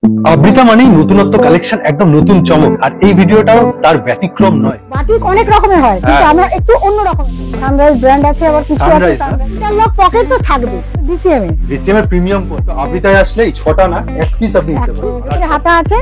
আবৃতা মানেই নতুনত্ব কালেকশন, একদম নতুন চমক। আর এই ভিডিওটাও তার ব্যতিক্রম নয়। বাটিক অনেক রকমের হয়, কিন্তু আমরা একটু অন্য রকম। সানরাইজ ব্র্যান্ড আছে, আবার কিছু আছে Sunrise, সানরাইজ ইন্টারলক পকেট তো থাকবে। ডিসিএম এর ডিসিএম এর প্রিমিয়াম তো আবৃতায় আসলেই ছটা না এক পিস আপনি নিতে পারেন। এখানে হাতা আছে,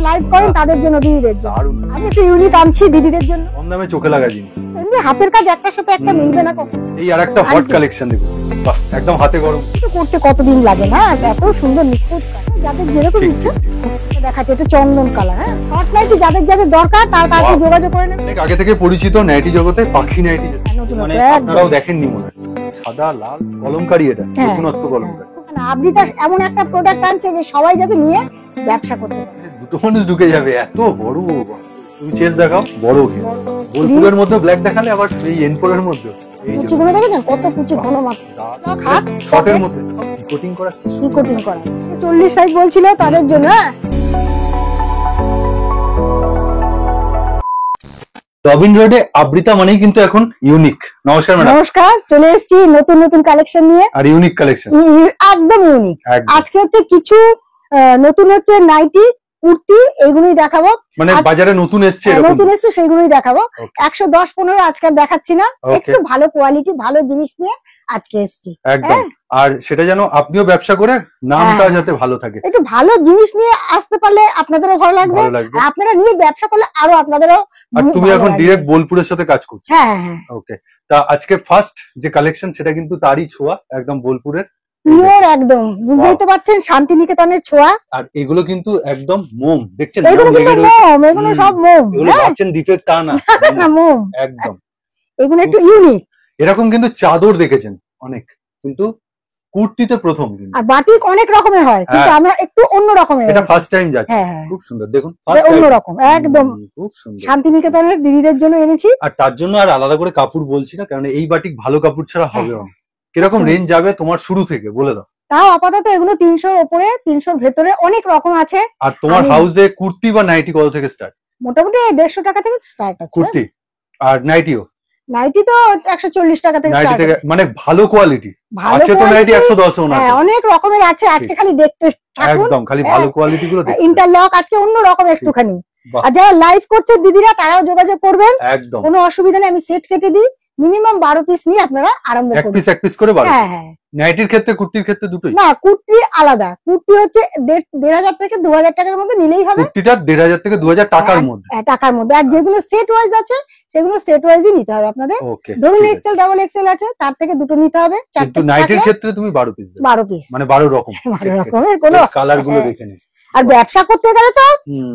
লাইভ করেন তাদের জন্য, দিদিদের জন্য। দারুণ, আমি একটু ইউনিক আনছি দিদিদের জন্য। কম দামে চোখে লাগা জিনিস। এমনি হাতের কাজ একটার সাথে একটা মিলবে না কখনো। এই আর একটা হট কালেকশন দেখুন, বাহ একদম হাতে গরম। কিন্তু করতে কতদিন লাগে না, এত সুন্দর নিখুঁত কাজ। যাদের যেরকম ঠিক, ইচ্ছা ঠিক, ঠিক। দেখাচ্ছে, এটা চন্দন কালার। হ্যাঁ, হট নাইটি যাদের যাদের দরকার তার কাছে Wow. যোগাযোগ করে নেবেন। অনেক আগে থেকে পরিচিত নাইটি জগতে, পাখি নাইটি জগতে। নতুন মানে একদম। আপনারাও দেখেননি মনে হয়, সাদা লাল কলমকারী, এটা হ্যাঁ। নতুনত্ব কলমকারী। আবৃতা এমন একটা প্রোডাক্ট আনছে যে সবাই যাতে নিয়ে ব্যবসা করতে পারে। দুটো মানুষ ঢুকে যাবে, এত বড়। তুমি চেস দেখাও, বড় ঘের। বোলপুরের মধ্যে ব্ল্যাক দেখালে আবার এই এনপোরের মধ্যে এই যে কুচিগুলো দেখেছেন কত কুচি ঘন মাত্র, হাত শর্টের মধ্যে কোটিং করা। কি কোটিং করা। 40 সাইজ বলছিল তাদের জন্য। হ্যাঁ, রবিন রোডে আবৃতা মানেই কিন্তু এখন ইউনিক। নমস্কার ম্যাডাম। নমস্কার, চলে এসেছি নতুন নতুন কালেকশন নিয়ে। আর ইউনিক কালেকশন একদম ইউনিক। একদম। আজকে হচ্ছে কিছু নতুন হচ্ছে নাইটি, কুর্তি, এইগুলোই দেখাবো। মানে আর- বাজারে নতুন এসছে এরকম। নতুন এসছে সেইগুলোই দেখাবো। Okay. 110-15 আজকে আর দেখাচ্ছি না, Okay. একটু ভালো কোয়ালিটি ভালো জিনিস নিয়ে আজকে এসেছি। একদম। হ্যাঁ। আর সেটা যেন আপনিও ব্যবসা করে নামটা হ্যাঁ। যাতে ভালো থাকে, একটু ভালো জিনিস নিয়ে আসতে পারলে আপনাদেরও ভালো লাগবে, ভালো লাগবে। আর আপনারা নিয়ে ব্যবসা করলে আরো আপনাদেরও আর তুমি ভালো এখন লাগবে। ডিরেক্ট বোলপুরের সাথে কাজ করছো। হ্যাঁ হ্যাঁ হ্যাঁ, ওকে, তা আজকে ফার্স্ট যে কালেকশন সেটা কিন্তু তারই ছোঁয়া, একদম বোলপুরের। পিওর একদম, বুঝতেই তো পারছেন শান্তিনিকেতনের ছোঁয়া। আর এগুলো কিন্তু একদম মোম, দেখছেন এগুলো মোম লেগে কিন্তু রয়েছে। মোম, এগুলো সব মোম। এগুলো হ্যাঁ, ভাবছেন ডিফেক্ট তা না, না মোম, একদম। এগুলো একটু ইউনিক। এরকম কিন্তু চাদর দেখেছেন অনেক, কিন্তু কুর্তিতে প্রথম কিন্তু। আর বাটিক অনেক রকমের হয়, কিন্তু হ্যাঁ। আমরা একটু অন্য রকমের। এটা ফার্স্ট টাইম যাচ্ছে। হ্যাঁ, হ্যাঁ। খুব সুন্দর, দেখুন ফার্স্ট অন্য টাইম, রকম একদম খুব সুন্দর। শান্তিনিকেতনের দিদিদের জন্য এনেছি। আর তার জন্য আর আলাদা করে কাপড় বলছি না, কারণ এই বাটিক ভালো কাপড় ছাড়া হবে হ্যাঁ। না। কিরকম হুম। রেঞ্জ যাবে তোমার শুরু থেকে বলে দাও। তাও আপাতত এগুলো 300-র উপরে, 300-র ভেতরে অনেক রকম আছে। আর তোমার আমি- হাউসে কুর্তি বা নাইটি কত থেকে স্টার্ট? মোটামুটি 150 টাকা থেকে স্টার্ট আছে। কুর্তি আর নাইটিও? নাইটি তো 140 টাকা থেকে নাইটি স্টার্ট থেকে মানে ভালো কোয়ালিটি ভালো আছে তো, নাইটি quality, 110 ও না। হ্যাঁ অনেক রকমের আছে। আজকে ঠিক। খালি দেখতে থাকুন। একদম, খালি ভালো কোয়ালিটি গুলো দেখতে। ইন্টারলক আজকে অন্য রকম একটুখানি। বাহ। আর যারা লাইভ করছে দিদিরা, তারাও যোগাযোগ করবেন, একদম, কোনো অসুবিধা নেই। আমি সেট কেটে দিই, মিনিমাম 12 পিস নিয়ে আপনারা আরম্ভ এক করুন। পিস করে বারো। হ্যাঁ হ্যাঁ, নাইটির ক্ষেত্রে কুর্তির ক্ষেত্রে দুটোই? না কুর্তি আলাদা। কুর্তি হচ্ছে 1,500 থেকে 2,000 টাকার মধ্যে নিলেই হবে। কুর্তিটা 1,500 থেকে 2,000 টাকার মধ্যে। টাকার মধ্যে। আর যেগুলো সেট ওয়াইজ আছে সেগুলো সেট ওয়াইজই নিতে হবে আপনাদের। ওকে, ধরুন এক্সেল ডাবল এক্সেল আছে, তার থেকে দুটো নিতে হবে। কিন্তু 4টে নাইটির থাকলে ক্ষেত্রে তুমি 12 পিস 12 পিস, মানে 12 রকম 12 রকমের কোনো। কালার গুলো হ্যাঁ। দেখে নিন। আর ব্যবসা করতে গেলে তো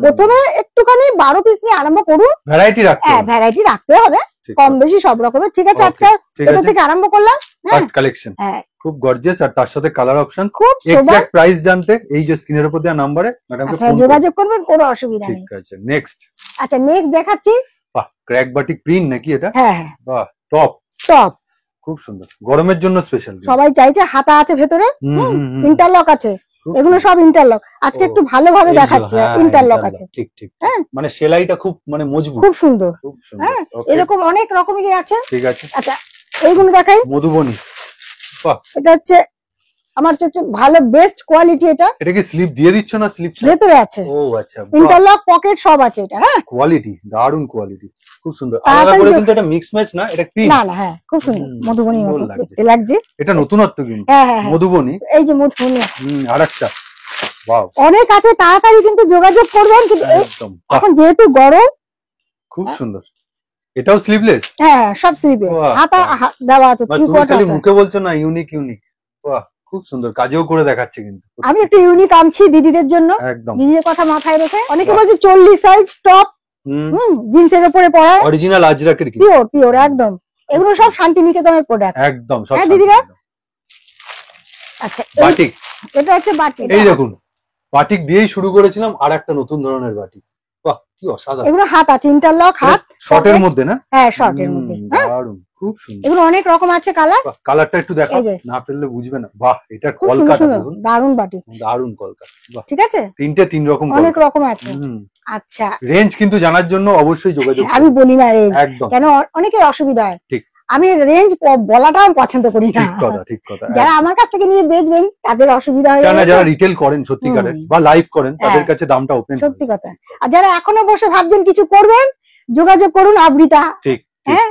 প্রথমে একটুখানি 12 পিস নিয়ে আরম্ভ করুন। ভ্যারাইটি রাখতে হ্যাঁ, হবে। ভ্যারাইটি রাখতে হবে, ঠিক কম কথা। বেশি সব রকমের। ঠিক আছে, Okay, আজকে ঠিক এটা আছে, থেকে আরম্ভ করলাম। হ্যাঁ ফার্স্ট কালেকশন হ্যাঁ, খুব গর্জিয়াস, আর তার সাথে কালার অপশন। খুব শোভা। এক্সাক্ট প্রাইস জানতে এই যে স্ক্রিনের উপর দেওয়া নম্বরে ম্যাডামকে আপনারা ফোন যোগাযোগ করবেন, কোনো অসুবিধা নেই। ঠিক আছে, নেক্সট। আচ্ছা, নেক্সট দেখাচ্ছি। বাহ, ক্র্যাক বাটিক প্রিন্ট নাকি এটা? হ্যাঁ হ্যাঁ, বাহ, টপ টপ। খুব সুন্দর, গরমের জন্য স্পেশাল। সবাই চাইছে, হাতা আছে ভেতরে, ইন্টারলক আছে, এগুলো সব ইন্টারলক। আজকে একটু ভালোভাবে দেখাচ্ছি, ইন্টারলক আছে। ঠিক ঠিক, হ্যাঁ। মানে সেলাইটা খুব মানে মজবুত, খুব সুন্দর। খুব সুন্দর। হ্যাঁ, Okay, এরকম অনেক রকমেরই আছে। ঠিক আছে, আচ্ছা, এইগুলো দেখাই। মধুবনী। বাহ, এটা হচ্ছে আমার হচ্ছে ভালো বেস্ট কোয়ালিটি। এটা এটা কি স্লিপ দিয়ে দিচ্ছ না স্লিপ? ভেতরে আছে ও আচ্ছা, ইন্টারলক পকেট সব আছে এটা। হ্যাঁ, কোয়ালিটি দারুন কোয়ালিটি, খুব সুন্দর। তাড়াতাড়ি আলাদা করে যোগ- কিন্তু এটা মিক্স ম্যাচ না, এটা প্রিন্ট। না না, হ্যাঁ খুব সুন্দর, মধুবনী সুন্দর মতো লাগছে। দেখতে লাগছে। এটা নতুনত্ব কিন্তু, হ্যাঁ হ্যাঁ হ্যাঁ, মধুবনী। এই যে মধুবনী আরেকটা, ওয়াও, অনেক আছে, তাড়াতাড়ি কিন্তু যোগাযোগ করবেন। কিন্তু একদম বাহ, এখন যেহেতু গরম, খুব সুন্দর। এটাও স্লিভলেস? হ্যাঁ সব স্লিভে বাহ, হাতা বাহ। দেওয়া আছে, বা 3 তুমি কোয়ার্টার। খালি মুখে বলছো না ইউনিক ইউনিক। বাহ, খুব সুন্দর, কাজেও করে দেখাচ্ছে কিন্তু। আমি একটু ইউনিক আনছি দিদিদের জন্য, একদম দিদিদের কথা মাথায় রেখে। অনেকে বাহ। বলছে 40 সাইজ টপ, জিন্সের উপরে পরা, অরিজিনাল আজরাকের কি? পিওর পিওর একদম। এগুলো সব শান্তিনিকেতনের প্রোডাক্ট। একদম সব হ্যাঁ, দিদিরা? শান্তিনিকেতন। আচ্ছা, বাটিক, এটা হচ্ছে বাটি। এই দেখুন, বাটিক দিয়েই শুরু করেছিলাম, আর একটা নতুন ধরনের বাটিক। বাহ, কি অসাধারণ। এগুলো হাত আছে, ইন্টারলক হাত। শর্টের pocket, মধ্যে না? হ্যাঁ শর্টের মধ্যে। হ্যাঁ, দারুন, খুব সুন্দর। এগুলো অনেক রকম আছে কালার। বাহ, কালারটা একটু দেখাও, এই যে। না ফেললে বুঝবে না। বাহ, এটা খুব সুন্দর কলকাতা সুন্দর দেখুন, দারুন বাটি। দারুন কলকাতা। বাহ, ঠিক আছে, তিন রকম অনেক রকম আছে। আচ্ছা, রেঞ্জ কিন্তু জানার জন্য অবশ্যই যোগাযোগ আমি করুন। বলি না রেঞ্জ, একদম কেন অনেকের অসুবিধা হয়। ঠিক। আমি রেঞ্জ বলাটাও পছন্দ করি না। ঠিক কথা, ঠিক কথা। যারা আমার কাছ থেকে নিয়ে বেচবেন তাদের অসুবিধা হয়ে যারা যাবে। রিটেল করেন সত্যিকারের বা লাইভ করেন তাদের কাছে দামটা ওপেন। সত্যি কথা। আর যারা এখনো বসে ভাবছেন কিছু করবেন, যোগাযোগ করুন আবৃতা। ঠিক।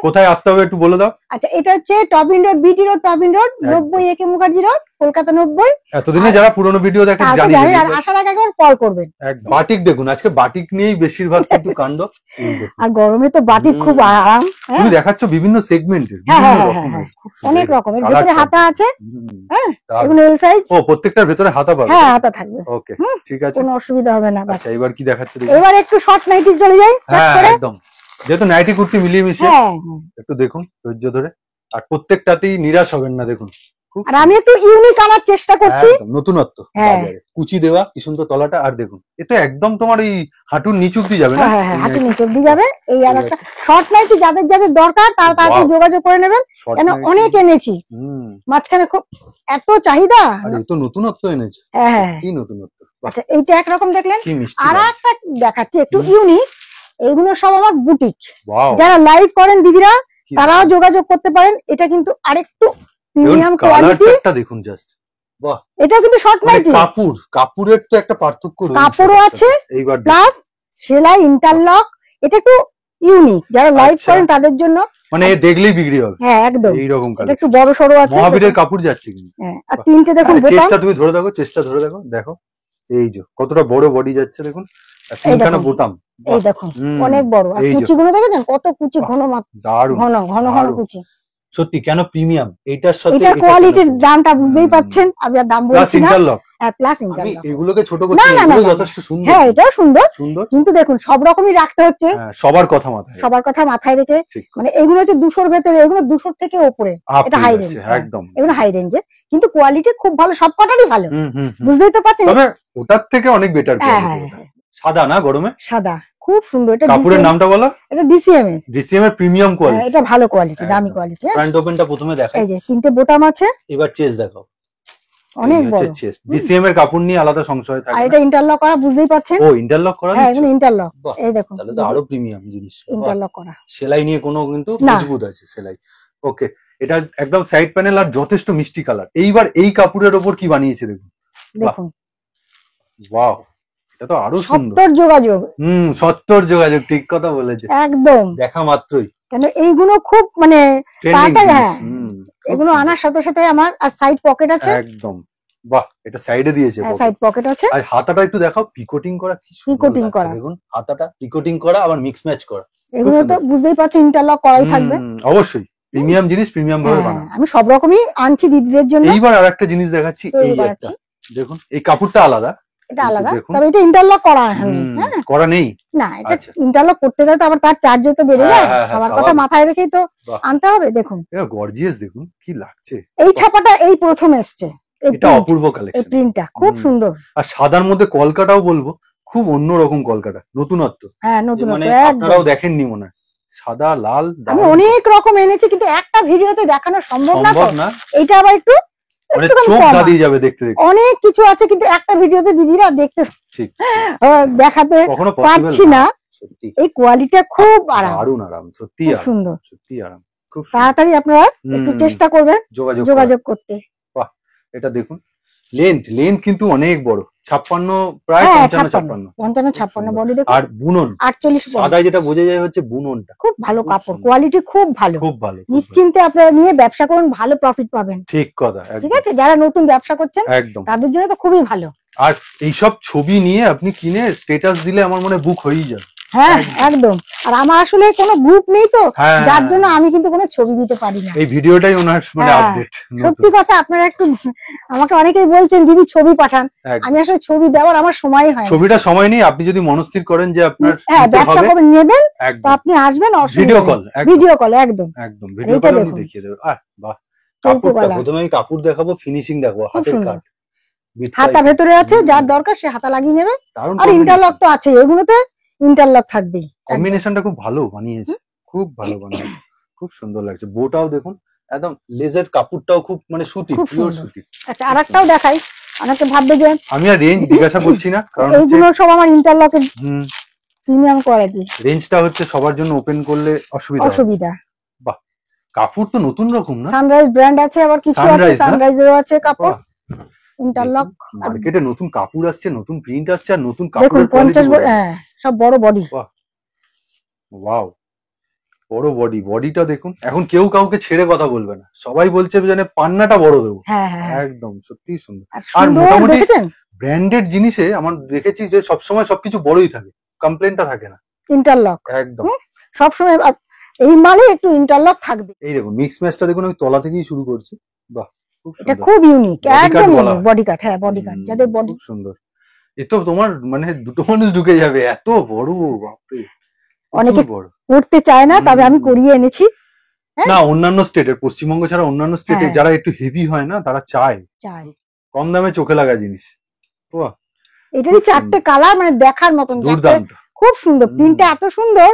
কোথায় আসতে হবে একটু বলে দাও। আচ্ছা, এটা হচ্ছে টপিন রোড, বিটি রোড, টপিন রোড, 90 একে মুখার্জি রোড, কলকাতা 90। এতদিনে যারা পুরনো ভিডিও দেখেন জানেন, আর আসার আগে একবার কল করবেন। বাটিক দেখুন, আজকে বাটিক নিয়েই বেশিরভাগ কিন্তু কাণ্ড। আর গরমে তো বাটিক খুব আরাম। তুমি দেখাচ্ছ বিভিন্ন সেগমেন্টের, অনেক রকমের, ভেতরে হাতা আছে। হ্যাঁ, এগুলো এল সাইজ। ও, প্রত্যেকটার ভেতরে হাতা পাবে? হ্যাঁ, হাতা থাকবে। ওকে, ঠিক আছে, কোনো অসুবিধা হবে না। আচ্ছা, এবার কি দেখাচ্ছ? এবার একটু শর্ট নাইটি চলে যাই। হ্যাঁ, একদম, যেহেতু নাইটি কুর্তি মিলিয়ে মিশিয়ে একটু দেখুন ধৈর্য ধরে। আর প্রত্যেকটাতেই নিরাশ হবেন না, দেখুন। আর আমি একটু ইউনিক আনার চেষ্টা করছি, নতুনত্ব বাজারে। কুচি দেওয়া, কি সুন্দর তলাটা। আর দেখুন, এটা একদম তোমার এই হাঁটুর নিচ অব্দি যাবে না? হ্যাঁ, হাঁটুর নিচ অব্দি যাবে। এই আর একটা শর্ট নাইটি যাদের যাদের দরকার তার কাছে যোগাযোগ করে নেবেন, কেন অনেক এনেছি মাঝখানে, খুব এত চাহিদা। আর এই তো নতুনত্ব এনেছে। হ্যাঁ, কি নতুনত্ব। আচ্ছা, এইটা একরকম দেখলেন। কি মিষ্টি। আর একটা দেখাচ্ছি একটু ইউনিক। এইগুলো সব আমার বুটিক। ওয়াও। যারা লাইভ করেন দিদিরা তারাও যোগাযোগ করতে পারেন। এটা কিন্তু আরেকটু প্রিমিয়াম কোয়ালিটি। এটা দেখুন জাস্ট, বাহ। এটা কিন্তু শর্ট নাইটি। কাপড়ের তো একটা পার্থক্য রয়েছে। কাপড়ও আছে, এইবার প্লাস সেলাই, ইন্টারলক। এটা একটু ইউনিক, যারা লাইভ করেন তাদের জন্য। মানে দেখলেই বিক্রি হবে। হ্যাঁ, একদম এইরকম কালেকশন। একটু বড় সরো আছে, মহাবীরের কাপড় যাচ্ছে কিন্তু। হ্যাঁ, আর তিনটে দেখুন বোতাম। চেষ্টা তুমি ধরে দেখো, চেষ্টা ধরে দেখো, দেখো এই যে কতটা বড় বডি যাচ্ছে দেখুন। আর তিনখানা বোতাম, এই দেখুন অনেক বড়। আর কুচিগুলো দেখেন কত কুচি, ঘন ঘন ঘন ঘন কুচি। সত্যি, কেন প্রিমিয়াম এটার সাথে। এটা কোয়ালিটির দামটা বুঝতেই পাচ্ছেন, আমি আর দাম বলছি না। হ্যাঁ, প্লাস আমি ইন্টারলক। এগুলোকে ছোট করছি না, এগুলো যথেষ্ট সুন্দর। হ্যাঁ, এটাও সুন্দর সুন্দর, কিন্তু দেখুন সব রকমই রাখতে হচ্ছে। সবার কথা মাথায় রেখে। মানে এগুলো হচ্ছে 200-র ভেতরে, এগুলো 200-র থেকে উপরে। এটা হাই রেঞ্জ, একদম এগুলো হাই রেঞ্জের, কিন্তু কোয়ালিটি খুব ভালো, সবকটারই ভালো। বুঝতেই তো পারছেন, তবে ওটার থেকে অনেক বেটার কোয়ালিটি। সাদা না, গরমে সাদা, খুব সুন্দর। এটা কাপড়ের নামটা বলো। এটা ডিসিএম এর। ডিসিএম এর প্রিমিয়াম কোয়ালিটি। এটা ভালো কোয়ালিটি, দামি কোয়ালিটি। ফ্রন্ট ওপেনটা প্রথমে দেখাই। এই যে তিনটে বোতাম আছে। এবার চেস দেখাও। অনেক বড় চেস। ডিসিএম এর কাপড় নিয়ে আলাদা সংশয় থাকে। আর এটা ইন্টারলক করা, বুঝতেই পাচ্ছেন। ও, ইন্টারলক করা। হ্যাঁ, এগুলো ইন্টারলক। এই দেখুন, তাহলে তো আরো প্রিমিয়াম জিনিস। ইন্টারলক করা, সেলাই নিয়ে কোনো কিন্তু মজবুত আছে সেলাই। ওকে, এটা একদম সাইড প্যানেল আর যথেষ্ট মিষ্টি কালার। এইবার এই কাপড়ের উপর কি বানিয়েছে দেখুন। দেখুন, ওয়াও, এটা তো আরো সুন্দর। 70 যোগাযোগ। 70 যোগাযোগ, ঠিক কথা বলেছে একদম। দেখা মাত্রই, কেন এইগুলো খুব মানে ট্রেন্ডিং। হ্যাঁ, এগুলো আনার সাথে সাথে আমার আর সাইড পকেট আছে। একদম, বাহ, এটা সাইডে দিয়েছে। হ্যাঁ, সাইড পকেট আছে। আর হাতাটা একটু দেখাও, পিকোটিং করা। কি পিকোটিং করা দেখুন, হাতাটা পিকোটিং করা, আবার মিক্স ম্যাচ করা। এগুলো তো বুঝতেই পারছেন ইন্টারলক করাই থাকবে। অবশ্যই প্রিমিয়াম জিনিস, প্রিমিয়াম ভাবে বানানো। আমি সব রকমই আনছি দিদিদের জন্য। এইবার আরেকটা জিনিস দেখাচ্ছি, এই একটা দেখুন, এই কাপড়টা আলাদা। এটা আলাদা, তবে এটা ইন্টারলক করা করা নেই না। এটা ইন্টারলক করতে গেলে তো আবার তার চার্জও তো বেড়ে যায়। আমার কথা মাথায় রেখেই তো আনতে হবে। দেখুন, গর্জিয়াস, দেখুন কি লাগছে। এই ছাপাটা এই প্রথম এসছে। এটা অপূর্ব কালেকশন। এই প্রিন্টটা খুব সুন্দর। আর সাদার মধ্যে কলকাটাও বলবো, খুব অন্যরকম কলকাটা, নতুনত্ব। হ্যাঁ, নতুনত্ব। মানে আপনারাও দেখেননি মনে হয়, সাদা লাল। আমি অনেক রকম এনেছি, কিন্তু একটা ভিডিওতে দেখানো সম্ভব না। এটা আবার একটু মানে চোখ দাঁড়িয়ে যাবে দেখতে দেখতে। অনেক কিছু আছে, কিন্তু একটা ভিডিওতে দিদিরা দেখতে দেখাতে পারছি না। এই কোয়ালিটিটা খুব দারুণ আরাম, সত্যি সুন্দর, সত্যি আরাম। খুব তাড়াতাড়ি আপনারা একটু চেষ্টা করবেন যোগাযোগ করতে। বাহ, এটা দেখুন, লেন্থ কিন্তু অনেক বড়, 56, প্রায় 55 বডি দেখুন। আর বুনন 48 সাদায় যেটা বোঝা যায় হচ্ছে বুননটা। খুব ভালো কাপড়, কোয়ালিটি খুব ভালো। খুব ভালো, নিশ্চিন্তে আপনারা নিয়ে ব্যবসা করুন, ভালো প্রফিট পাবেন। ঠিক কথা, ঠিক আছে। যারা নতুন ব্যবসা করছেন একদম তাদের জন্য তো খুবই ভালো। আর এইসব ছবি নিয়ে আপনি কিনে স্ট্যাটাস দিলে আমার মনে বুক হয়েই যাবে। হ্যাঁ, একদম। আর আমার আসলে কোনো গ্রুপ নেই তো, যার জন্য আমি কিন্তু কোনো ছবি দিতে পারি না। এই ভিডিওটাই ওনার মানে আপডেট। সত্যি কথা, আপনারা একটু আমাকে অনেকেই বলছেন দিদি ছবি পাঠান। আমি আসলে ছবি দেওয়ার আমার সময় হয় না। ছবিটা সময় নেই। আপনি যদি মনস্থির করেন যে আপনার ব্যবসা করবেন, নেবেন, তো আপনি আসবেন, ভিডিও কল একদম ভিডিও কল আমি দেখিয়ে দেব। বাহ, কাপড়টা প্রথমে আমি কাপড় দেখাবো, ফিনিশিং দেখাবো, হাতের কাজ, হাতা ভেতরে আছে, যার দরকার সে হাতা লাগিয়ে নেবে। আর ইন্টারলক তো আছে, এগুলোতে ইন্টারলক থাকবেই। কম্বিনেশনটা খুব ভালো বানিয়েছে, খুব ভালো বানিয়েছে, খুব সুন্দর লাগছে। বোটাও দেখুন, একদম লেজার, কাপড়টাও খুব মানে সুতি, পিওর সুতি। আচ্ছা, আরেকটাও দেখাই। অনেকে ভাববে যে আমি আর রেঞ্জ জিজ্ঞাসা করছি না, কারণ এইগুলো সব আমার ইন্টারলকের প্রিমিয়াম কোয়ালিটি। রেঞ্জটা হচ্ছে সবার জন্য ওপেন করলে অসুবিধা। বাহ, কাপড় তো নতুন রকম না? সানরাইজ ব্র্যান্ড আছে, আবার কিছু আছে Sunrise না? সানরাইজেরও আছে কাপড়। ইন্টারলক মার্কেটে নতুন কাপড় আসছে, নতুন প্রিন্ট আসছে, আর নতুন দেখুন কাপড়ের কোয়ালিটি। 50, হ্যাঁ সব বড় বডি। ওয়াও, বড় বডি, বডিটা দেখুন। এখন কেউ কাউকে ছেড়ে কথা বলবে না, সবাই বলছে যে পান্নাটা বড় দেবো। হ্যাঁ হ্যাঁ একদম সত্যি সুন্দর। আর সুন্দর, মোটামুটি দেখেছেন ব্র্যান্ডেড জিনিসে আমার দেখেছি যে সবসময় সবকিছু বড়ই থাকে, কমপ্লেনটা থাকে না। ইন্টারলক একদম সবসময় এই মালে একটু ইন্টারলক থাকবে। এই দেখুন মিক্স ম্যাচটা দেখুন, আমি তলা থেকেই শুরু করছি। বাহ, খুব এটা সুন্দর। খুব ইউনিক, Body একদম cut বলা ইউনিক হয়। বডি কাট। হ্যাঁ বডি কাট, যাদের বডি খুব সুন্দর। এ তো তোমার মানে দুটো মানুষ ঢুকে যাবে, এত বড়, বাপরে অনেকে প্রচুর বড়। করতে চায় না, তবে আমি করিয়ে এনেছি। হ্যাঁ। না, অন্যান্য স্টেটের, পশ্চিমবঙ্গ ছাড়া অন্যান্য স্টেটে হ্যাঁ। যারা একটু হেভি হয় না, তারা চায় কম দামে চোখে লাগা জিনিস। বাহ, এটারই 4টে কালার, মানে দেখার মতন, দুর্দান্ত, খুব সুন্দর, প্রিন্টটা এত সুন্দর,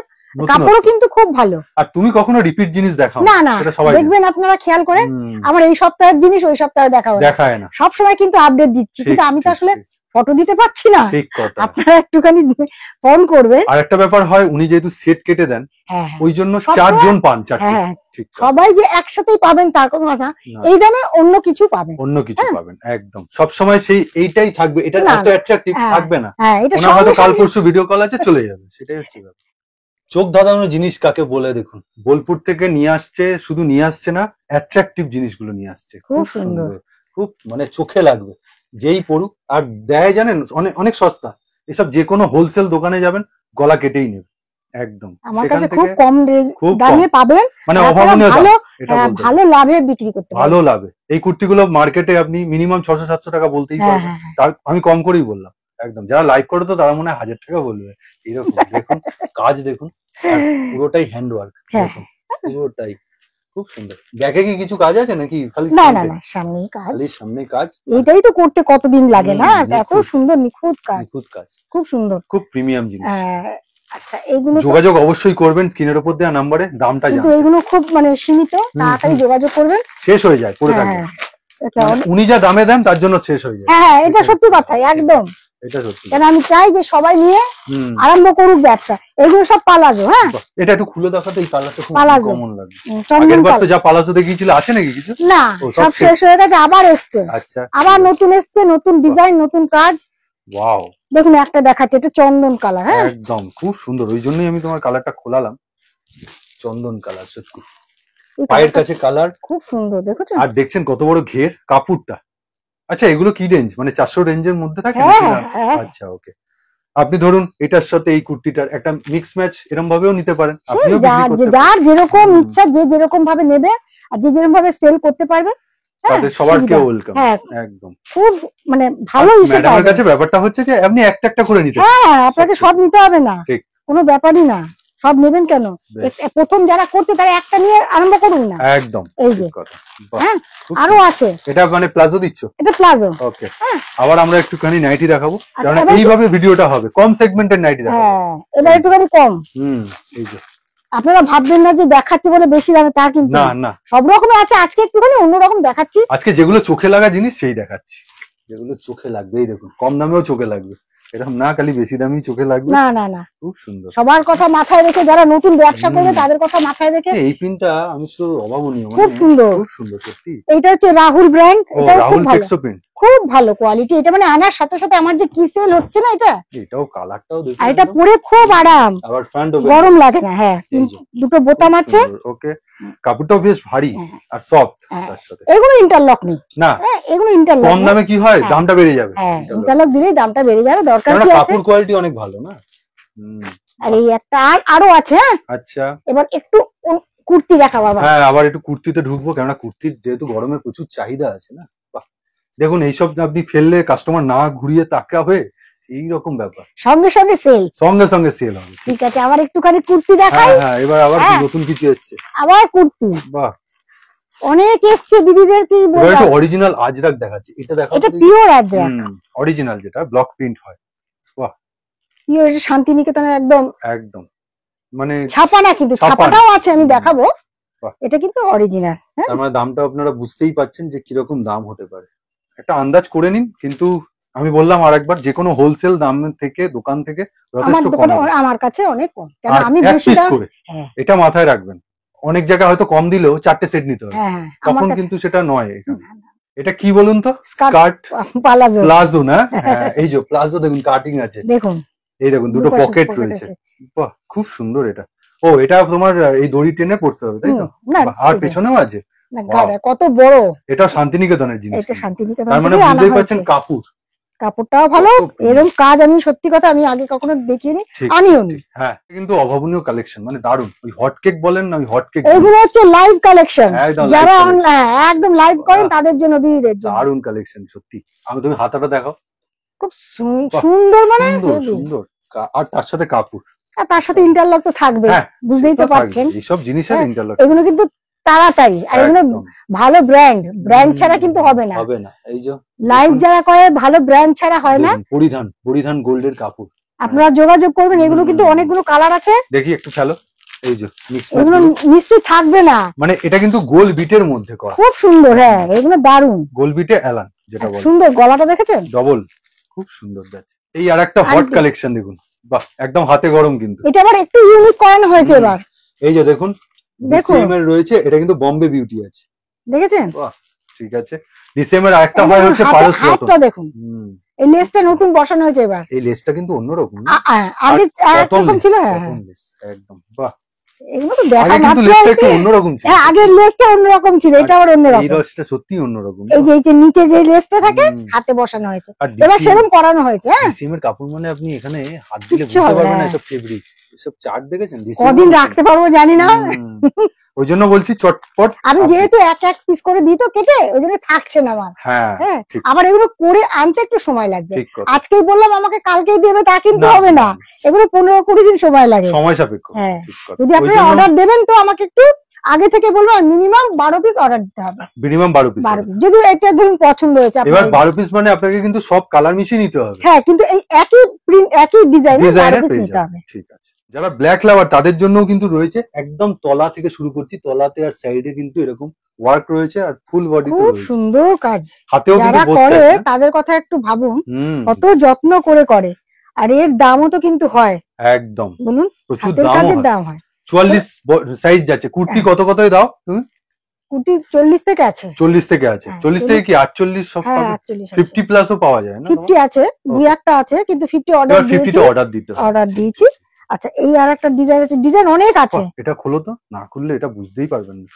কাপড়ও কিন্তু খুব ভালো। আর তুমি কখনো রিপিট জিনিস দেখাও না না, সেটা সবাই দেখবেন আপনারা খেয়াল করে, আমার এই সপ্তাহের জিনিস ওই সপ্তাহে দেখায় না, সবসময় কিন্তু আপডেট দিচ্ছি, কিন্তু আমি তো আসলে ফটো দিতে পারছি না। ঠিক কথা। আপনারা একটুখানি ফোন করবেন। আর একটা ব্যাপার হয়, উনি যেহেতু সেট কেটে দেন, হ্যাঁ ওই জন্য 4 জন পান, 4টে। হ্যাঁ, সবাই যে একসাথেই পাবেন তার কোনো কথা, এই দামে অন্য কিছু পাবেন, অন্য কিছু পাবেন। একদম সব সময় সেই এইটাই থাকবে, এটা এত অ্যাট্রাকটিভ থাকবে না। ওনার হয়তো কাল পরশু ভিডিও কল আছে, চলে যাবে, সেটাই হচ্ছে ব্যাপার। চোখ ধাঁধানো জিনিস কাকে বলে দেখুন, বোলপুর থেকে নিয়ে আসছে, শুধু নিয়ে আসছে না, অ্যাট্রাকটিভ জিনিসগুলো নিয়ে আসছে, খুব সুন্দর, খুব মানে চোখে লাগবে যেই পড়ুক। আর দেয় জানেন অনেক অনেক সস্তা, এসব যে কোনো হোলসেল দোকানে যাবেন গলা কেটেই নেবে একদম, সেখান থেকে খুব কম দামে পাবেন, মানে অভাবনীয় দাম, এটা বলতে ভালো লাভে বিক্রি করতে পারবেন, ভালো লাভে। এই কুর্তিগুলো মার্কেটে আপনি মিনিমাম 600-700 টাকা বলতেই পারবেন, তার আমি কম করেই বললাম। একদম যারা লাইক করে তো তারা মনে হয় 1000 টাকা বলবে, এরকম। দেখুন কাজ দেখুন, পুরোটাই হ্যান্ডওয়ার্ক, দেখুন পুরোটাই খুব সুন্দর। ব্যাগে কি কিছু কাজ আছে নাকি খালি? না না না, সামনেই কাজ, খালি সামনেই কাজ। এটাই তো করতে কতদিন লাগে না, এত সুন্দর নিখুঁত কাজ, নিখুঁত কাজ, খুব সুন্দর, খুব প্রিমিয়াম জিনিস। আচ্ছা, এইগুলো যোগাযোগ অবশ্যই করবেন স্ক্রিনের উপর দেওয়া নম্বরে, দামটা জানতে। কিন্তু এগুলো খুব মানে সীমিত, তাড়াতাড়ি যোগাযোগ করবেন, শেষ হয়ে যায়, পড়ে থাকবে। উনি যা দামে দেন তার জন্য শেষ হয়ে যায়। হ্যাঁ, এটা সত্যি কথা, একদম এটা সত্যি। কারণ আমি চাই যে সবাই নিয়ে আরম্ভ করুক ব্যবসা। এগুলো সব পালাজো। হ্যাঁ, এটা একটু খুলে দেখাতে, এই কালারটা খুব কমন লাগে। আগের বার তো যা পালাজো দেখিয়েছিল, আছে নাকি কিছু? না, সব শেষ হয়ে গেছে, আবার এসছে। আচ্ছা, আবার নতুন এসছে, নতুন ডিজাইন, নতুন কাজ। ওয়াও, দেখুন একটা দেখাচ্ছে, এটা চন্দন কালার। হ্যাঁ, একদম খুব সুন্দর, ওই জন্যই আমি তোমার কালারটা খোলালাম, চন্দন কালার। সত্যি পায়ের কাছে কালার খুব সুন্দর, দেখুন। আর দেখছেন কত বড় ঘের কাপড়টা। আচ্ছা, এগুলো কি রেঞ্জ, মানে 400 রেঞ্জের মধ্যে থাকে? আচ্ছা, ওকে। আপনি ধরুন এটার সাথে এই কুর্তিটার একটা মিক্স ম্যাচ এরকম ভাবেও নিতে পারেন, আপনিও বিক্রি করতে পারেন, যার যেরকম ইচ্ছা, যে যেরকম ভাবে নেবে আর যে যেরকম ভাবে সেল করতে পারবে, তাদের সবারকে ওয়েলকাম। একদম খুব মানে ভালো হিসেবে। ম্যাডামের কাছে ব্যাপারটা হচ্ছে যে আপনি একটা একটা করে নিতে, হ্যাঁ, আপনাকে সব নিতে হবে না, কোনো ব্যাপারই না, সব নেবেন কেন? প্রথম যারা করছে তারা একটা নিয়ে আরম্ভ করুন না। একদম, এই যে হ্যাঁ, আরো আছে। এটা মানে প্লাজো দিচ্ছ? এটা প্লাজো। ওকে, আবার আমরা একটুখানি নাইটি দেখাবো, কারণ এইভাবে ভিডিওটা হবে, কম সেগমেন্টের নাইটি দেখাবো। হ্যাঁ, এবার একটুখানি কম। এই যে আপনারা ভাববেন না যে দেখাচ্ছি বলে বেশি দামে, তা কিন্তু না না, সব রকমের আছে, আজকে একটুখানি অন্যরকম দেখাচ্ছি। আজকে যেগুলো চোখে লাগা জিনিস সেই দেখাচ্ছি, যেগুলো চোখে লাগবে। এই দেখুন, কম দামেও চোখে লাগবে, এরকম না খালি বেশি দামি চোখে লাগবে। না না না, খুব সুন্দর। সবার কথা মাথায় রেখে, যারা নতুন ব্যবসা করবে তাদের কথা মাথায় রেখে। এই পিনটা আমি তো অভাবনীয়, খুব সুন্দর, খুব সুন্দর সত্যি। এটা হচ্ছে রাহুল ব্র্যান্ড, এটা রাহুল টেক্সো পিন, খুব ভালো কোয়ালিটি। এটা মানে আনার সাথে সাথে আমার যে কি সেল হচ্ছে না, এটাও কালারটাও দেখুন, আর এটা পরে খুব আরাম, আবার ফ্রন্ট গরম লাগে না। হ্যাঁ, দুটো বোতাম আছে। ওকে, কাপড়টাও বেশ ভারী আর সফট। তার সাথে এগুলো ইন্টারলক নেই না, এগুলো ইন্টারলক। কম দামে কি হয়, দামটা বেড়ে যাবে। হ্যাঁ, ইন্টারলক দিলেই দামটা বেড়ে যাবে, দরকার কি আছে? কাপড় কোয়ালিটি অনেক ভালো না। আর এই একটা আরো আছে। আচ্ছা, এবার একটু কুর্তি দেখাবো। হ্যাঁ, আবার একটু কুর্তিতে ঢুকবো, কেননা কুর্তির যেহেতু গরমে প্রচুর চাহিদা আছে না। দেখুন, এইসব আপনি ফেললে কাস্টমার না ঘুরিয়ে তাকাবে, এইরকম ব্যাপার, সঙ্গে সঙ্গে সেল, সঙ্গে সঙ্গে সেল হবে। ঠিক আছে, আবার একটুখানি কুর্তি দেখাই। হ্যাঁ, এবার আবার নতুন কিছু এসছে, আবার কুর্তি। বাহ, অনেক এসছে দিদিদের, কি বলবো। এটা অরিজিনাল আজরাক দেখাচ্ছি, এটা দেখো, এটা পিওর আজরাক, অরিজিনাল যেটা ব্লক প্রিন্ট হয়। বাহ, পিওর শান্তিনিকেতনের একদম একদম, মানে ছাপা না, কিন্তু ছাপাটাও আছে, আমি দেখাবো। এটা কিন্তু অরিজিনাল। তার মানে দামটা আপনারা বুঝতেই পাচ্ছেন যে কিরকম দাম হতে পারে, একটা আন্দাজ করে নিন। কিন্তু আমি বললাম আরেকবার, যে কোনো হোলসেল দাম থেকে, দোকান থেকে যথেষ্ট কম, আমার কাছে অনেক কম, কারণ আমি বেশি দাম, করে এটা মাথায় রাখবেন। অনেক জায়গায় হয়তো কম দিলেও 4টে সেট নিতে হবে, তখন কিন্তু সেটা নয় এখানে। এটা কি বলুন তো? স্কার্ট প্লাজো না? এই যে প্লাজো দেখুন, কাটিং আছে দেখুন, এই দেখুন দুটো পকেট রয়েছে, বাহ খুব সুন্দর এটা। ও এটা তোমার এই দড়ি টেনে পড়তে হবে তাই তো? আর পেছনেও আছে, কত বড়। এটা শান্তিনিকেতনের জিনিস, এটা শান্তিনিকেতন, তার মানে বুঝতেই পারছেন কাপড়, কাপড়টাও ভালো। এরকম কাজ আমি সত্যি কথা আমি আগে কখনো দেখিনি, আমিও নি। হ্যাঁ কিন্তু অভাবনীয় কালেকশন, মানে দারুণ। ওই হট কেক বলেন না, ওই হট কেক, এগুলো হচ্ছে লাইভ কালেকশন, যারা একদম লাইভ করেন তাদের জন্য, দিদিদের জন্য দারুণ কালেকশন সত্যি। আমি, তুমি হাতাটা দেখাও, খুব সুন্দর, মানে সুন্দর। আর তার সাথে কাপড়, আর তার সাথে ইন্টারলক তো থাকবে, বুঝতেই তো পারছেন এইসব জিনিসের ইন্টারলক। এগুলো কিন্তু তাড়াতাড়ি, আর এগুলো ভালো ব্র্যান্ড ছাড়া কিন্তু হবে না। এই যে লাইভ যারা করে ভালো ব্র্যান্ড ছাড়া হয় না। পরিধান গোল্ডের কাপড়, আপনারা যোগাযোগ করবেন। এগুলো কিন্তু অনেকগুলো কালার আছে, দেখি একটু খেলো। এই যে এগুলো নিশ্চয়ই থাকবে না, মানে এটা কিন্তু গোল বিটের মধ্যে করা, খুব সুন্দর। হ্যাঁ এগুলো দারুণ, গোল বিটে এলান যেটা বলে, সুন্দর। গলাটা দেখেছেন ডবল, খুব সুন্দর যাচ্ছে। এই আরেকটা হট কালেকশন দেখুন, বাহ একদম হাতে গরম, কিন্তু এটা আবার একটু ইউনিক করানো হয়েছে এবার। এই যে দেখুন, ডিসিএম এর রয়েছে, এটা কিন্তু বম্বে বিউটি আছে, দেখেছেন? বাহ ঠিক আছে। ডিসিএম এর আরেকটা হয় হচ্ছে পারস রতন, দেখুন এই লেসটা নতুন বসানো হয়েছে এবার। এই লেসটা কিন্তু অন্যরকম, আগে এরকম ছিল, একদম বাহ। এগুলো তো দেখা মাত্র লেসটা একটু অন্যরকম ছিল, আগের লেসটা অন্যরকম ছিল, এটা আবার অন্যরকম। এই লেসটা সত্যি অন্যরকম, এই যে নিচে যে লেসটা থাকে হাতে বসানো হয়েছে, এবার সেরকম করানো হয়েছে। ডিসিএম এর কাপড় মানে আপনি এখানে হাত দিলে বুঝতে পারবেন না, এসব ফেব্রিক, এসব চার্ট দেখেছেন? কদিন রাখতে পারবো জানি না, ওই জন্য বলছি চটপট। আমি যেহেতু এক পিস করে দিই তো কেটে, ওই জন্য থাকছে না আমার। হ্যাঁ আবার এগুলো করে আনতে একটু সময় লাগবে। আজকেই বললাম আমাকে কালকেই দেবে তা কিন্তু হবে না, এগুলো 15-20 দিন সময় লাগে, সময় সাপেক্ষ। হ্যাঁ যদি আপনি অর্ডার দেবেন তো আমাকে একটু আগে থেকে বলবো, মিনিমাম 12 পিস অর্ডার দিতে হবে, মিনিমাম 12 পিস। যদি এটা ধরুন পছন্দ হয়েছে, এবার 12 পিস মানে আপনাকে কিন্তু সব কালার মিশিয়ে নিতে হবে। হ্যাঁ কিন্তু এই একই প্রিন্ট একই ডিজাইনের 12 পিস নিতে হবে। ঠিক আছে। যারা ব্ল্যাক লাভার তাদের জন্য কিন্তু রয়েছে, একদম তলা থেকে শুরু করছি, তলাতে আর সাইডে কিন্তু এরকম ওয়ার্ক রয়েছে, আর ফুল বডিতে রয়েছে, খুব সুন্দর কাজ। হাতেও কিন্তু করে তাদের কথা একটু ভাবুন, কত যত্ন করে, আর এর দামও তো কিন্তু হয় একদম, বলুন প্রচুর দাম হয়। 44 সাইজ যাচ্ছে। কুর্তি কত দাও তুমি? কুর্তি 40 থেকে আছে, 40 থেকে আছে, 40 থেকে কি 48 সব পাবে? 50 প্লাসও পাওয়া যায় না? 50 আছে, দুই একটা আছে, কিন্তু 50 অর্ডার দিয়েছি, 50 অর্ডার দিতে হবে, অর্ডার দিয়েছি। আচ্ছা এই আরেকটা ডিজাইন আছে, ডিজাইন অনেক আছে। এটা খোলো তো, না খুললে এটা বুঝতেই পারবেন না।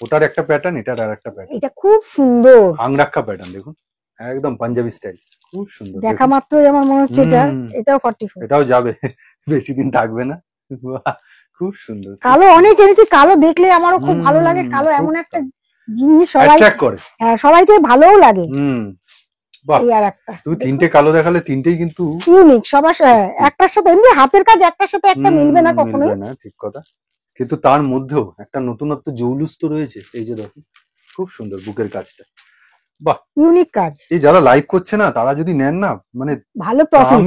ওটার একটা প্যাটার্ন, এটার আরেকটা প্যাটার্ন, এটা খুব সুন্দর আংরাক্কা প্যাটার্ন দেখুন, একদম পাঞ্জাবি স্টাইল, খুব সুন্দর। দেখা মাত্রই আমার মনে হচ্ছে এটাও 44, এটাও যাবে, বেশি দিন থাকবে না, খুব সুন্দর। কালো অনেক এনেছি, কালো দেখলে আমারও খুব ভালো লাগে, কালো এমন একটা জিনিস সবাই অ্যাট্রাক্ট করে, হ্যাঁ সবাইকে ভালোও লাগে। এই আরেকটা তুমি তিনটে কালো দেখালে, তিনটেই কিন্তু ইউনিক, সবার একটার সাথে এমনি হাতের কাজ একটার সাথে একটা মিলবে না কখনোই, না ঠিক কথা, কিন্তু তার মধ্যেও একটা নতুনত্ব জৌলুস তো রয়েছে। এই যে দেখো খুব সুন্দর বুকের কাজটা, বাহ ইউনিক কাজ। এই যারা লাইভ করছে না তারা যদি নেন না, মানে ভালো প্রফিট,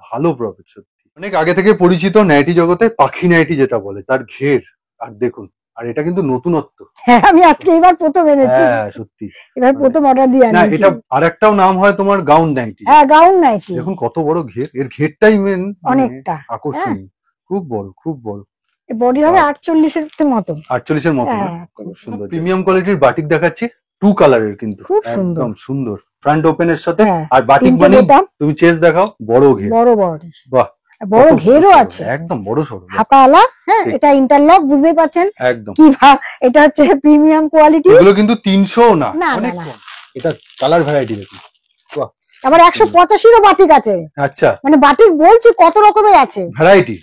ভালো প্রফিট সত্যি। অনেক আগে থেকে পরিচিত নাইটি জগতে পাখি নাইটি যেটা বলে, তার ঘের আর দেখুন, আর এটা কিন্তু নতুনত্ব। হ্যাঁ আমি আজকে এবার প্রথম এনেছি, হ্যাঁ সত্যি এবার প্রথম অর্ডার দিয়ে আনি। না এটা আরেকটাও নাম হয় তোমার গাউন নাইটি, হ্যাঁ গাউন নাইটি। দেখুন কত বড় ঘের, এর ঘেরটাই মেন অনেকটা আকর্ষণীয়, খুব বড়, খুব বড়। বডি হবে 48 এর মতো, 48 এর মতো, খুব সুন্দর প্রিমিয়াম কোয়ালিটির বাটিক দেখাচ্ছি, 2 কালারের কিন্তু একদম সুন্দর, ফ্রন্ট ওপেন এর সাথে। আর বাটিক মানে তুমি চেস দেখাও, বড় ঘের, বড় বডি, বাহ বড় ঘেরও আছে, একদম বড় সরো হাতাওয়ালা। হ্যাঁ এটা ইন্টারলক, বুঝতেই পারছেন একদম কি, এটা হচ্ছে প্রিমিয়াম কোয়ালিটি। এগুলো কিন্তু 300 না, অনেক কম। এটা কালার ভ্যারাইটি দেখুন, বাহ। আবার 185 বাটিক আছে, আচ্ছা মানে বাটিক বলছি কত রকমের আছে, ভ্যারাইটি।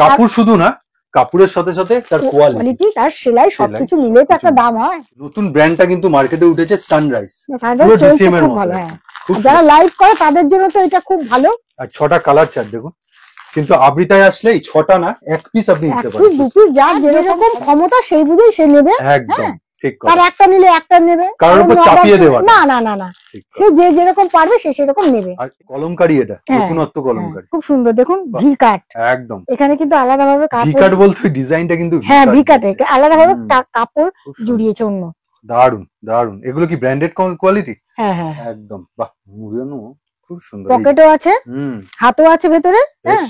কাপড় শুধু না, কাপড়ের সাথে সাথে তার কোয়ালিটি আর সেলাই সবকিছু মিলে তো একটা দাম হয়। নতুন ব্র্যান্ডটা কিন্তু মার্কেটে উঠেছে, সানরাইজ, পুরো ডিসিএম এর মতো। যারা লাইভ করে তাদের জন্য তো এটা খুব ভালো। আর 6টা কালার চার্ট দেখুন, কিন্তু আবৃতায় আসলে এই 6টা না, এক পিস আপনি নিতে পারেন, 2 পিস, যার যেরকম ক্ষমতা সেই বুঝেই সে নেবে, একদম ঠিক কথা। তার একটা নিলে একটা নেবে, কারোর উপর চাপিয়ে দেওয়া না, না না না, সে যে যেরকম পারবে সে সেরকম নেবে। আর কলমকারী, এটা নতুনত্ব কলমকারী, খুব সুন্দর দেখুন, ভি কাট একদম। এখানে কিন্তু আলাদাভাবে কাপড়, ভি কাট বলতে ডিজাইনটা কিন্তু, হ্যাঁ ভি কাটে আলাদাভাবে কাপড় জুড়িয়েছে অন্য, দারুন দারুন। এগুলো কি ব্র্যান্ডেড কোয়ালিটি? হ্যাঁ হ্যাঁ একদম, বাহ মুরিয়ানো, খুব সুন্দর। পকেটও আছে, হাতও আছে ভেতরে, হ্যাঁ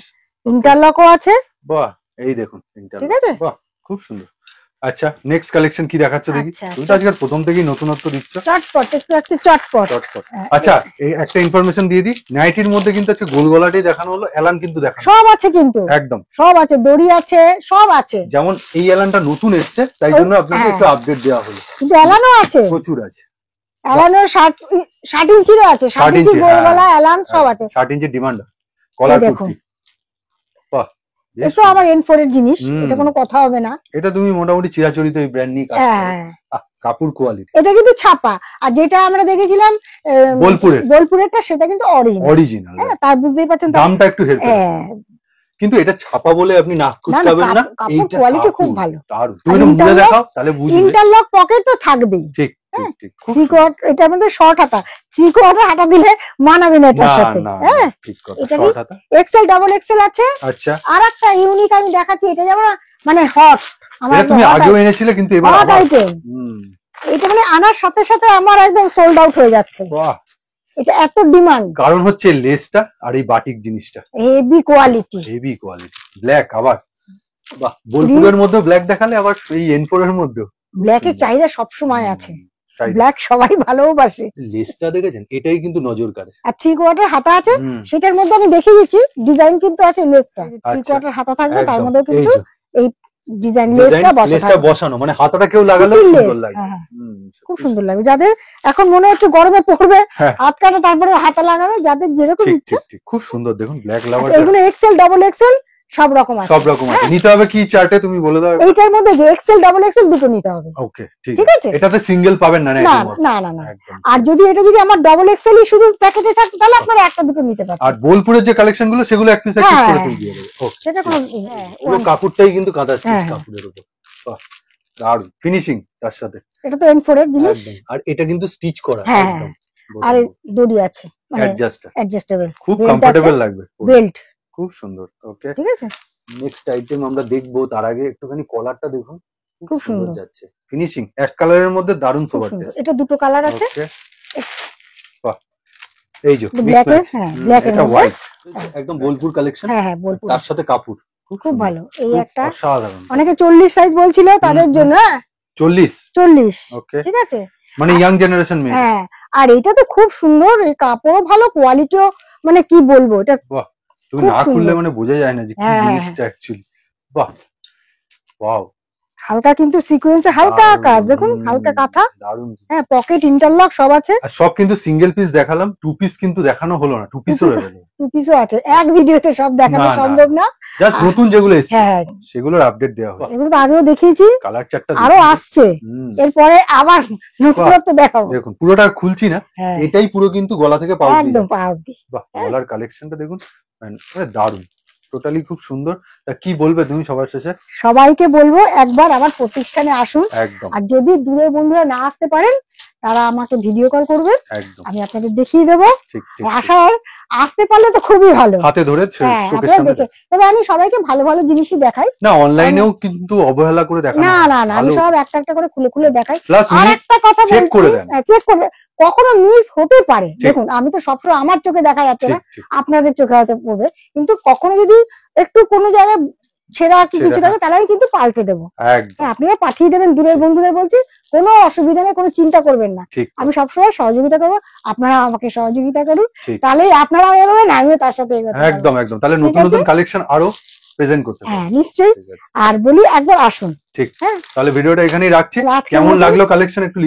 ইন্টারলকও আছে, বাহ এই দেখুন ইন্টারলক, ঠিক আছে, বাহ খুব সুন্দর। আচ্ছা নেক্সট কালেকশন কি দেখাচ্ছ দেখি? তুমি তো আজকাল প্রথম থেকেই নতুনত্ব দিচ্ছ। চটপট একটু চটপট। আচ্ছা এই একটা ইনফরমেশন দিয়ে দিই, নাইটির মধ্যে কিন্তু আজকে গোল গলাটাই দেখানো হলো, এলান কিন্তু দেখানো সব আছে, কিন্তু একদম সব আছে, দড়ি আছে, সব আছে। যেমন এই এলানটা নতুন এসেছে তাই জন্য আপনাকে একটু আপডেট দেওয়া হলো, কিন্তু এলানও আছে, প্রচুর আছে। এলানের 60 ইঞ্চিরও আছে, 60 ইঞ্চি গোল গলা এলান সব আছে। 60 ইঞ্চি ডিমান্ড কলার কুর্তি। বাহ, এটা আমার N4 এর জিনিস, এটা কোনো কথা হবে না। এটা তুমি মোটামুটি চিরাচরিত এই ব্র্যান্ড নিয়ে কাজ করো, কাপড় কোয়ালিটি। এটা কিন্তু ছাপা, আর যেটা আমরা দেখেছিলাম বোলপুরেরটা সেটা কিন্তু অরিজিনাল। হ্যাঁ, তার বুঝতেই পারছেন দামটা একটু হেরফের। কিন্তু এটা ছাপা বলে আপনি নাক কুচকাবেন না, এইটা কোয়ালিটি খুব ভালো। তুমি এটা মুড়ে দেখাও তাহলে বুঝবে। ইন্টারলক পকেট তো থাকবেই। ঠিক ঠিক। থ্রি কোয়ার্টার, এটা আমাদের শর্ট হাতা, থ্রি কোয়ার্টার হাতা দিলে মানাবে না এটার সাথে। হ্যাঁ ঠিক কথা, শর্ট হাতা এক্সেল ডাবল এক্সেল আছে। আচ্ছা, আর একটা ইউনিক আমি দেখাচ্ছি, এটা যেমন মানে হট, এটা তুমি আগেও এনেছিলে কিন্তু এবার আবার এটা মানে আনার সাথে সাথে আমার একদম সোল্ড আউট হয়ে যাচ্ছে। বাহ, এটা এত ডিমান্ড, কারণ হচ্ছে লেসটা আর এই বাটিক জিনিসটা হেভি কোয়ালিটি, ব্ল্যাক। আবার বাহ, বোলপুরের মধ্যে ব্ল্যাক দেখালে আবার এই N4 এর মধ্যে ব্ল্যাকের চাহিদা সব সময় আছে, ব্ল্যাক সবাই ভালোবাসে। লেসটা দেখেছেন, এটাই কিন্তু নজর কাড়ে। আর থ্রি কোয়ার্টার হাতা আছে, সেটার মধ্যে আমি দেখিয়ে দিচ্ছি, ডিজাইন কিন্তু আছে লেসটা। থ্রি কোয়ার্টার হাতা থাকবে, তার মধ্যে কিন্তু এই ডিজাইন লেসটা বসানো, মানে হাতাটা কেউ লাগালেও সুন্দর লাগে, খুব সুন্দর লাগে। যাদের এখন মনে হচ্ছে গরমে পড়বে হাত কাটা, তারপরে হাতা লাগাবে, যাদের যেরকম ইচ্ছে। খুব সুন্দর দেখুন, ব্ল্যাক লাভার। এগুলো এক্সেল ডাবল এক্সেল সব রকম আছে, নিতে হবে কি চার্টে তুমি বলে দাও। এইটার মধ্যে এক্সেল ডাবল এক্সেল দুটো নিতে হবে। ওকে ঠিক আছে, এটাতে সিঙ্গেল পাবেন না? না। আর যদি এটা যদি আমার ডাবল এক্সেলই শুধু প্যাকেটে থাকে তাহলে আপনারা একটা দুটো নিতে পারবেন। আর বোলপুরের যে কালেকশন গুলো সেগুলো এক পিস করে ফেল দিয়ে দেবে। ওকে, সেটা কোনো পুরো কাপড়টাই কিন্তু কাঁথা স্টিচ কাপড়ের উপর। বাহ, দারুণ ফিনিশিং তার সাথে। এটা তো N4 এর জিনিস, আর এটা কিন্তু স্টিচ করা একদম। আর দড়ি আছে, মানে অ্যাডজাস্টেবল, খুব কমফোর্টেবল লাগবে। বেল্ট খুব সুন্দর। ওকে ঠিক আছে, নেক্সট আইটেম আমরা দেখবো, তার আগে একটুখানি কলারটা দেখুন, খুব সুন্দর যাচ্ছে ফিনিশিং, এক কালারের মধ্যে দারুণ সোবার টেস্ট। এটা দুটো কালার আছে। বাহ, এই যে ব্ল্যাক এর, ব্ল্যাক এর হোয়াইট, একদম বোলপুর কালেকশন। হ্যাঁ বোলপুর, তার সাথে কাপড় খুব ভালো। এই একটা অসাধারণ, অনেকে 40 সাইজ বলছিল তাদের জন্য। 40 ওকে ঠিক আছে, মানে ইয়াং জেনারেশন মেয়ে। হ্যাঁ, আর এটা তো খুব সুন্দর, এই কাপড়ও ভালো, কোয়ালিটিও, মানে কি বলবো, এটা বাহ, তুমি না খুললে মানে বোঝা যায় না যে কি জিনিসটা অ্যাকচুয়ালি। বাহ, ওয়াও, হালকা কিন্তু সিকোয়েন্সে হালকা কাজ, দেখুন হালকা কাঁথা, দারুণ। হ্যাঁ, পকেট ইন্টারলক সব আছে। আর সব কিন্তু সিঙ্গেল পিস দেখালাম, টু পিস কিন্তু দেখানো হলো না, টু পিসও আছে। এক ভিডিওতে সব দেখানো সম্ভব না, জাস্ট নতুন যেগুলো এসেছে সেগুলোর আপডেট দেওয়া হবে। এগুলো তো আগেও দেখিয়েছি, কালার চারটা আরো আসছে, এরপরে আবার নতুনত্ব দেখাবো। দেখুন পুরোটা খুলছি না, এটাই পুরো কিন্তু গলা থেকে পাউডার একদম পাউডার। বাহ, গলার কালেকশনটা দেখুন, মানে দারুণ, টোটালি খুব সুন্দর। তা কি বলবে তুমি সবার শেষে? সবাইকে বলবো একবার আমার প্রতিষ্ঠানে আসুন, আর যদি দূরের বন্ধুরা না আসতে পারেন তারা আমাকে ভিডিও কল করবে, আমি আপনাদের দেখিয়ে দেবো। আসতে পারলে তো খুবই ভালো, হাতে ধরে চোখের সামনে। তবে আমি সবাইকে ভালো ভালো জিনিসই দেখাই, না অনলাইনেও কিন্তু অবহেলা করে দেখাই না, আমি সব একটা একটা করে খুলে খুলে দেখাই। আর একটা কথা চেক করে কখনো মিস হতে পারে, দেখুন আমি তো সবসময় আমার চোখে দেখা যাচ্ছে না, আপনাদের চোখে হয়তো পড়বে, কিন্তু কখনো যদি একটু কোনো জায়গায় ছেঁড়া কি কিছু থাকে তাহলে আমি কিন্তু পাল্টে দেবো, আপনারা পাঠিয়ে দেবেন দূরের বন্ধুদের, বলছি কোনো অসুবিধা নেই, কোনো চিন্তা করবেন না, আমি সবসময় সহযোগিতা করবো, আপনারা আমাকে সহযোগিতা করুন, তাহলে আপনারা এগোবেন, আমিও তার সাথে এগোবো। একদম একদম, তাহলে নতুন নতুন কালেকশন আরো প্রেজেন্ট করতে পারবেন। হ্যাঁ নিশ্চয়ই, আর বলি একবার আসুন। ঠিক, তাহলে ভিডিওটা এখানেই রাখছি। কেমন লাগলো কালেকশন একটু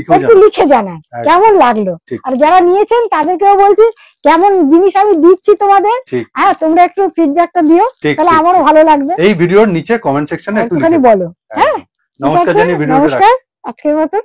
লিখে জানান কেমন লাগলো, আর যারা নিয়েছেন তাদেরকেও বলছি কেমন জিনিস আমি দিচ্ছি তোমাদের, হ্যাঁ তোমরা একটু ফিডব্যাকটা দিও, তাহলে আমারও ভালো লাগবে। এই ভিডিওর নিচে কমেন্ট সেকশনে একটু বলো। হ্যাঁ নমস্কার জানি, ভিডিওটা রাখছি আজকের মতো।